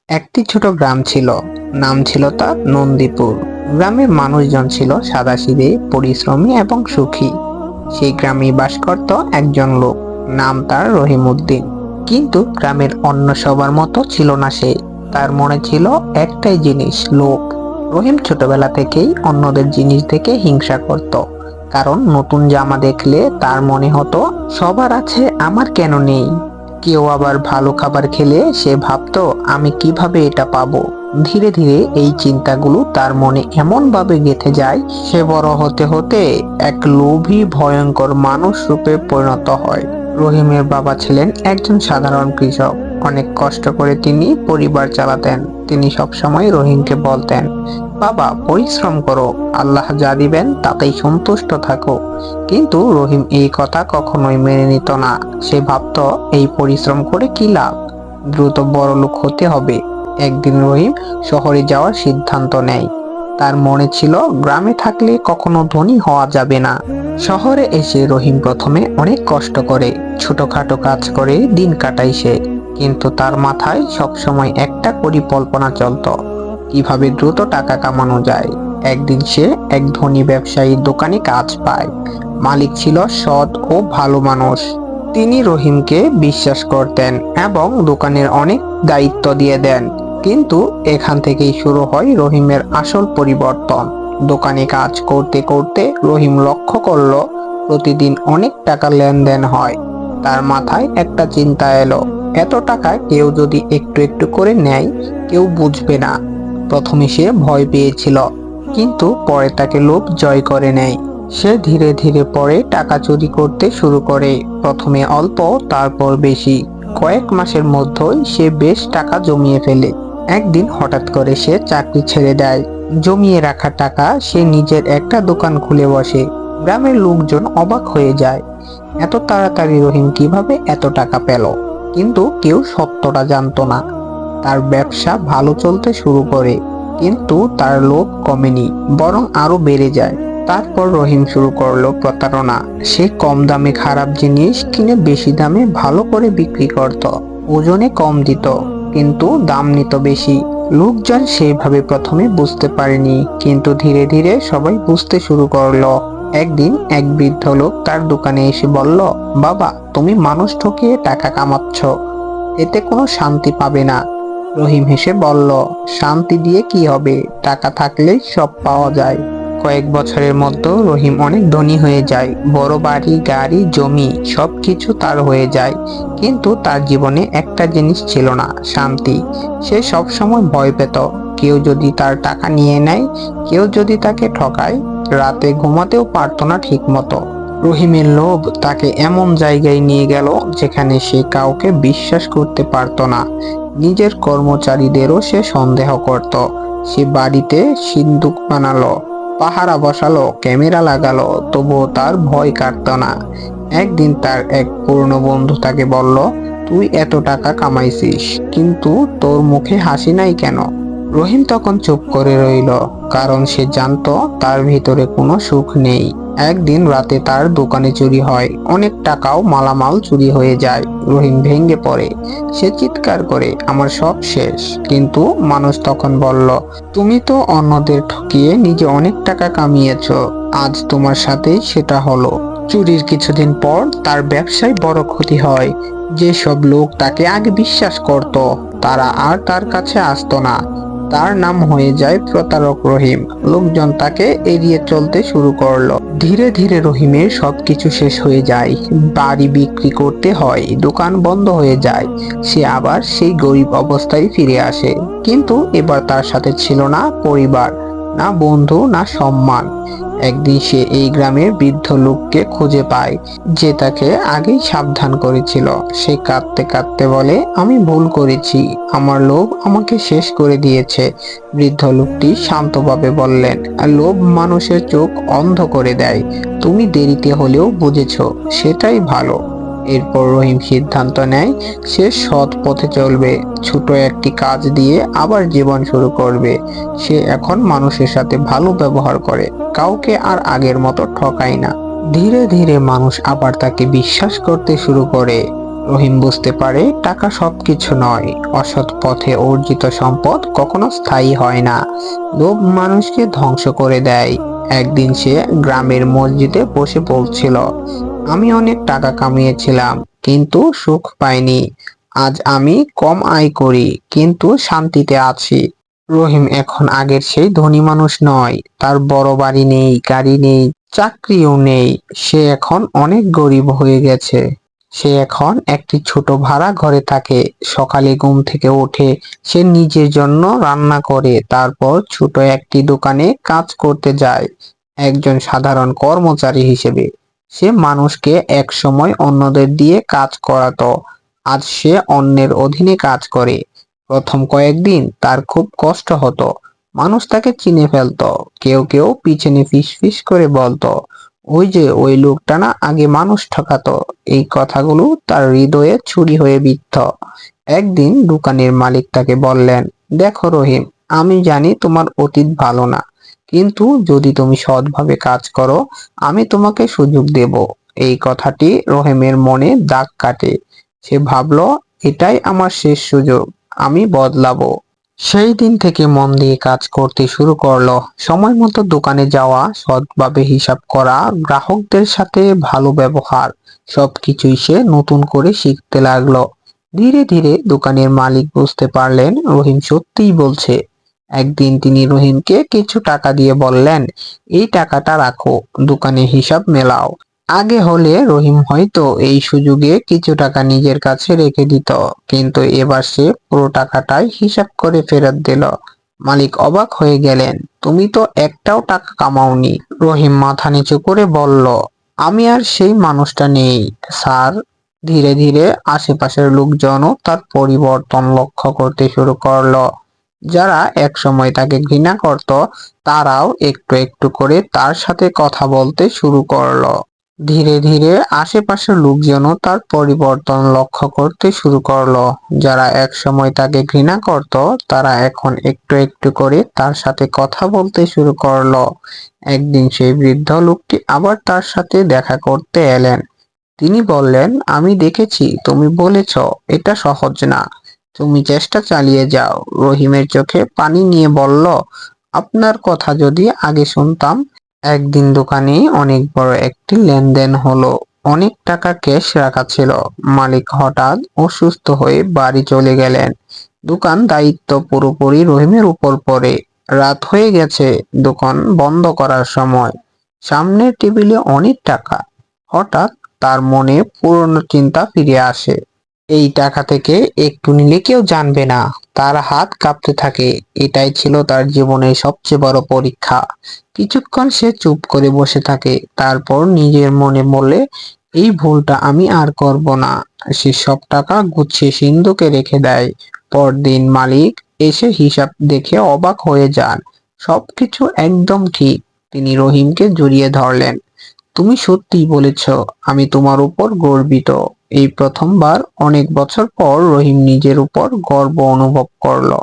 একটি ছোট গ্রাম ছিল। নাম ছিল তার নন্দীপুর। গ্রামের মানুষজন ছিল সাদাসিধে, পরিশ্রমী এবং সুখী। সেই গ্রামে বাস করত একজন লোক, নাম তার রহিমউদ্দিন। কিন্তু গ্রামের অন্য সবার মতো ছিল না সে। তার মনে ছিল একটাই জিনিস, লোভ। রহিম ছোটবেলা থেকেই অন্যদের জিনিস দেখে হিংসা করত। কারণ নতুন জামা দেখলে তার মনে হতো সবার আছে, আমার কেন নেই। কেউ আবার ভালো খাবার খেলে সে ভাবতো আমি কিভাবে এটা পাবো। ধীরে ধীরে এই চিন্তাগুলো তার মনে এমন ভাবে গেঁথে যায়, সে বড় হতে হতে এক লোভী ভয়ঙ্কর মানুষ রূপে পরিণত হয়। রহিমের বাবা ছিলেন একজন সাধারণ কৃষক। অনেক কষ্ট করে তিনি পরিবার চালাতেন। তিনি সবসময় রহিমকে বলতেন, বাবা পরিশ্রম করো, আল্লাহ যা দিবেন তাতেই সন্তুষ্ট থাকো। কিন্তু রহিম এই কথা কখনোই মেনে নিত না। সে ভাবতো এই পরিশ্রম করে কি লাভ, দ্রুত বড়লোক হতে হবে। একদিন রহিম শহরে যাওয়ার সিদ্ধান্ত নেয়। তার মনে ছিল গ্রামে থাকলে কখনো ধনী হওয়া যাবে না। শহরে এসে রহিম প্রথমে অনেক কষ্ট করে, ছোটখাটো কাজ করে দিন কাটায় সে। কিন্তু তার মাথায় সবসময় একটা পরিকল্পনা চলতো, কিভাবে দ্রুত টাকা কামানো যায়। একদিন সে এক ধনী ব্যবসায়ীর দোকানে কাজ পায়। মালিক ছিল সৎ ও ভালো মানুষ। তিনি রহিমকে বিশ্বাস করতেন এবং দোকানের অনেক দায়িত্ব দিয়ে দেন। কিন্তু এখান থেকেই শুরু হয় রহিমের আসল পরিবর্তন। দোকানে কাজ করতে করতে রহিম লক্ষ্য করলো প্রতিদিন অনেক টাকা লেনদেন হয়। তার মাথায় একটা চিন্তা এলো, এত টাকা কেউ যদি একটু একটু করে নেয়, কেউ বুঝবে না। প্রথমে সে ভয় পেয়েছিল, কিন্তু পরে তাকে লোভ জয় করে নেয়। সে ধীরে ধীরে পরে টাকা চুরি করতে শুরু করে, প্রথমে অল্প, তারপর বেশি। কয়েক মাসের মধ্যেই সে বেশ টাকা জমিয়ে ফেলে। একদিন হঠাৎ করে সে চাকরি ছেড়ে দেয়। জমিয়ে রাখা টাকা সে নিজের একটা দোকান খুলে বসে। গ্রামের লোকজন অবাক হয়ে যায়, এত তাড়াতাড়ি রহিম কিভাবে এত টাকা পেল। কিন্তু কেউ সত্যটা জানতো না। তার ব্যবসা ভালো চলতে শুরু করে, কিন্তু তার লোভ কমেনি, বরং আরো বেড়ে যায়। তারপর রহিম শুরু করলো প্রতারণা। সে কম দামে খারাপ জিনিস কিনে বেশি দামে ভালো করে বিক্রি করত। ওজনে কম দিত, কিন্তু দাম নিত বেশি। লোকজন সেইভাবে প্রথমে বুঝতে পারেনি, কিন্তু ধীরে ধীরে সবাই বুঝতে শুরু করলো। একদিন এক বৃদ্ধ লোক তার দোকানে এসে বলল, বাবা তুমি মানুষ ঠকিয়ে টাকা কামাচ্ছ, এতে কোনো শান্তি পাবে না। রহিম হেসে বলল, শান্তি দিয়ে কি হবে, টাকা থাকলেই সব পাওয়া যায়। কয়েক বছরের মধ্যে রহিম অনেক ধনী হয়ে যায়। বড় বাড়ি, গাড়ি, জমি সবকিছু তার হয়ে যায়। কিন্তু তার জীবনে একটা জিনিস ছিল না, শান্তি। সে সব সময় ভয় পেত, কেউ যদি তার টাকা নিয়ে নেয়, কেউ যদি তাকে ঠকায়। রাতে ঘুমাতেও পারত না ঠিক মতো। রহিমের লোভ তাকে এমন জায়গায় নিয়ে গেল যেখানে সে কাউকে বিশ্বাস করতে পারত না। নিজের কর্মচারীদেরও সে সন্দেহ করত। সে বাড়িতে সিন্দুক বানালো, পাহারা বসালো, ক্যামেরা লাগালো, তবুও তার ভয় কাটতো না। একদিন তার এক পুরনো বন্ধু তাকে বলল, তুই এত টাকা কামাইছিস, কিন্তু তোর মুখে হাসি নাই কেন? রহিম তখন চুপ করে রইল, কারণ সে জানতো তার ভিতরে কোনো সুখ নেই। একদিন রাতে তার দোকানে চুরি হয়, অনেক টাকাও মালামাল চুরি হয়ে যায়। রহিম ভেঙে পড়ে, সে চিৎকার করে, আমার সব শেষ। কিন্তু মানুষ তখন বলল, তুমি তো অন্যদের ঠকিয়ে নিজে অনেক টাকা কামিয়েছো, আজ তোমার সাথেই সেটা হলো। চুরির কিছুদিন পর তার ব্যবসায় বড় ক্ষতি হয়। যেসব লোক তাকে আগে বিশ্বাস করত, তারা আর তার কাছে আসতো না। তার নাম হয়ে যায় প্রতারক রহিম। লোকজন তাকে এড়িয়ে চলতে শুরু করলো। ধীরে ধীরে রহিমের সবকিছু শেষ হয়ে যায়। বাড়ি বিক্রি করতে হয়, দোকান বন্ধ হয়ে যায়। সে আবার সেই গরিব অবস্থায় ফিরে আসে। কিন্তু এবার তার সাথে ছিল না পরিবার, না বন্ধু, না সম্মান। একদিন সে এই গ্রামের বৃদ্ধ লোককে খুঁজে পায়, যে তাকে আগেই সাবধান করেছিল। সে কাঁদতে কাঁদতে বলে, আমি ভুল করেছি, আমার লোভ আমাকে শেষ করে দিয়েছে। বৃদ্ধ লোকটি শান্তভাবে বললেন, লোভ মানুষের চোখ অন্ধ করে দেয়, তুমি দেরিতে হলেও বুঝেছো, সেটাই ভালো। এরপর রহিম সিদ্ধান্ত নেয় সে সৎ পথে চলবে, ছোট একটি কাজ দিয়ে আবার জীবন শুরু করবে। সে এখন মানুষের সাথে ভালো ব্যবহার করে, কাউকে আর আগের মতো ঠকায় না। ধীরে ধীরে মানুষ আবার তাকে বিশ্বাস করতে শুরু করে। রহিম বুঝতে পারে টাকা সবকিছু নয়। অসৎ পথে অর্জিত সম্পদ কখনো স্থায়ী হয় না। লোভ মানুষকে ধ্বংস করে দেয়। একদিন সে গ্রামের মসজিদে বসে বলছিল, আমি অনেক টাকা কামিয়েছিলাম, কিন্তু সুখ পাইনি। আজ আমি কম আয় করি, কিন্তু শান্তিতে আছি। রহিম এখন আগের সেই ধনী মানুষ নয়। তার বড় বাড়ি নেই, গাড়ি নেই, চাকরিও নেই। সে এখন অনেক গরিব হয়ে গেছে। সে এখন একটি ছোট ভাড়া ঘরে থাকে। সকালে ঘুম থেকে উঠে সে নিজের জন্য রান্না করে, তারপর ছোট একটি দোকানে কাজ করতে যায় একজন সাধারণ কর্মচারী হিসেবে। সে মানুষকে একসময় অন্যদের দিয়ে কাজ করাতো। আজ সে অন্যের অধীনে কাজ করে। প্রথম কয়েকদিন তার খুব কষ্ট হতো। মানুষ তাকে চিনে ফেলতো। কেউ কেউ পিছনে ফিসফিস করে বলতো, ওই যে ওই লোকটা না আগে মানুষ ঠকাতো। এই কথাগুলো তার হৃদয়ে ছুরি হয়ে বিদ্ধ। একদিন দোকানের মালিক তাকে বললেন, দেখো রহিম, আমি জানি তোমার অতীত ভালো না, কিন্তু যদি তুমি সৎভাবে কাজ করো, আমি তোমাকে সুযোগ দেব। এই কথাটি রহিমের মনে দাগ কাটে। সে ভাবলো, এটাই আমার শেষ সুযোগ, আমি বদলাবো। সেই দিন থেকে মন দিয়ে কাজ করতে শুরু করলো। সময় মতো দোকানে যাওয়া, সৎভাবে হিসাব করা, গ্রাহকদের সাথে ভালো ব্যবহার, সবকিছুই সে নতুন করে শিখতে লাগলো। ধীরে ধীরে দোকানের মালিক বুঝতে পারলেন রহিম সত্যিই বলছে। একদিন তিনি রহিমকে কিছু টাকা দিয়ে বললেন, এই টাকাটা রাখো, দোকানে হিসাব মেলাও। আগে হলে রহিম হয়তো এই সুযোগে কিছু টাকা নিজের কাছে রেখে দিত, কিন্তু এবার সে পুরো টাকাটাই হিসাব করে ফেরত দিল। মালিক অবাক হয়ে গেলেন, তুমি তো একটাও টাকা কামাওনি। রহিম মাথা নিচু করে বলল, আমি আর সেই মানুষটা নেই, স্যার। ধীরে ধীরে আশেপাশের লোকজনও তার পরিবর্তন লক্ষ্য করতে শুরু করলো। যারা একসময় তাকে ঘৃণা করত, তারাও একটু একটু করে তার সাথে কথা বলতে শুরু করলো। ধীরে ধীরে আশেপাশের লোকজনও তার পরিবর্তন লক্ষ্য করতে শুরু করলো। যারা একসময় তাকে ঘৃণা করত, তারা এখন একটু একটু করে তার সাথে কথা বলতে শুরু করলো। একদিন সেই বৃদ্ধ লোকটি আবার তার সাথে দেখা করতে এলেন। তিনি বললেন, আমি দেখেছি তুমি বলেছ এটা সহজ না, তুমি চেষ্টা চালিয়ে যাও। রহিমের চোখে পানি নিয়ে বলল, আপনার কথা যদি আগে শুনতাম। একদিন দোকানে অনেক বড় একটি লেনদেন হলো। অনেক টাকা ক্যাশ রাখা ছিল। মালিক হঠাৎ অসুস্থ হয়ে বাড়ি চলে গেলেন। দোকান দায়িত্ব পুরোপুরি রহিমের উপর পড়ে। রাত হয়ে গেছে, দোকান বন্ধ করার সময়। সামনের টেবিলে অনেক টাকা। হঠাৎ তার মনে পুরনো চিন্তা ফিরে আসে। এই টাকা থেকে একটু নিলে কেউ জানবে না। তার হাত কাঁপতে থাকে। এটাই ছিল তার জীবনের সবচেয়ে বড় পরীক্ষা। কিছুক্ষণ সে চুপ করে বসে থাকে, তারপর নিজের মনে বলে, এই ভুলটা আমি আর করব না। সে সব টাকা গুছিয়ে সিন্ধুকে রেখে দেয়। পরদিন মালিক এসে হিসাব দেখে অবাক হয়ে যান। সবকিছু একদম ঠিক। তিনি রহিমকে জড়িয়ে ধরলেন। তুমি সত্যিই বলেছ, আমি তোমার উপর গর্বিত। এই প্রথমবার অনেক বছর পর রহিম নিজের উপর গর্ব অনুভব করলো।